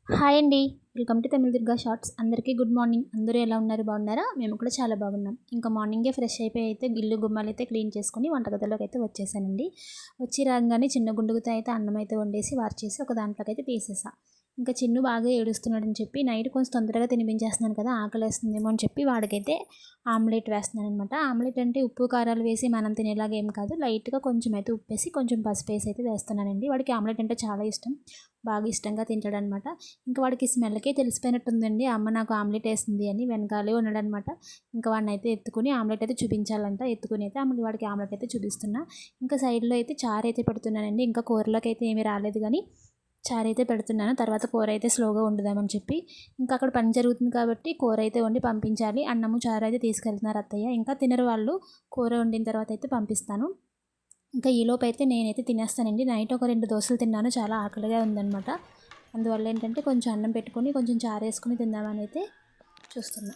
Hi అండి. Welcome to Tamil Durga shorts. అందరికీ good morning. అందరూ ఎలా ఉన్నారు? బాగున్నారా? మేము కూడా చాలా బాగున్నాం. ఇంకా మార్నింగే ఫ్రెష్ అయిపోయి అయితే గిల్లు గుమ్మాలైతే క్లీన్ చేసుకొని వంటగదిలోకి అయితే వచ్చేసానండి. వచ్చి రాగానే చిన్న గుండుగుతో అయితే అన్నం అయితే వండేసి వార్చేసి ఒక దాంట్లోకి అయితే తీసేసా. ఇంకా చిన్ను బాగా ఏడుస్తున్నాడని చెప్పి నైట్ కొంచెం తొందరగా తినిపించేస్తున్నాను కదా, ఆకలేస్తుందేమో అని చెప్పి వాడికైతే ఆమ్లెట్ వేస్తున్నాను అనమాట. ఆమ్లెట్ అంటే ఉప్పు కారాలు వేసి మనం తినేలాగా ఏం కాదు, లైట్గా కొంచెం అయితే ఉప్పేసి కొంచెం పసుపు వేసి అయితే వేస్తున్నానండి. వాడికి ఆమ్లెట్ అంటే చాలా ఇష్టం, బాగా ఇష్టంగా తింటాడనమాట. ఇంకా వాడికి స్మెల్కే తెలిసిపోయినట్టుందండి, అమ్మ నాకు ఆమ్లెట్ వేసింది అని వెనకాలే ఉన్నాడనమాట. ఇంకా వాడిని అయితే ఎత్తుకుని ఆమ్లెట్ అయితే చూపించాలంట, ఎత్తుకుని అయితే వాడికి ఆమ్లెట్ అయితే చూపిస్తున్నా. ఇంకా సైడ్లో అయితే చారు అయితే పెడుతున్నానండి. ఇంకా కూరలోకి అయితే ఏమీ రాలేదు కానీ చారు అయితే పెడుతున్నాను. తర్వాత కూర అయితే స్లోగా వండుదామని చెప్పి ఇంకా అక్కడ పని జరుగుతుంది కాబట్టి కూర అయితే వండి పంపించాలి. అన్నము చారు అయితే తీసుకెళ్తున్నారు అత్తయ్య. ఇంకా తినరు వాళ్ళు, కూర వండిన తర్వాత అయితే పంపిస్తాను. ఇంకా ఈలోపు అయితే నేనైతే తినేస్తానండి. నైట్ ఒక 2 దోసలు తిన్నాను, చాలా ఆకలిగా ఉందనమాట. అందువల్ల ఏంటంటే కొంచెం అన్నం పెట్టుకొని కొంచెం చారు వేసుకుని తిందామని అయితే చూస్తున్నా.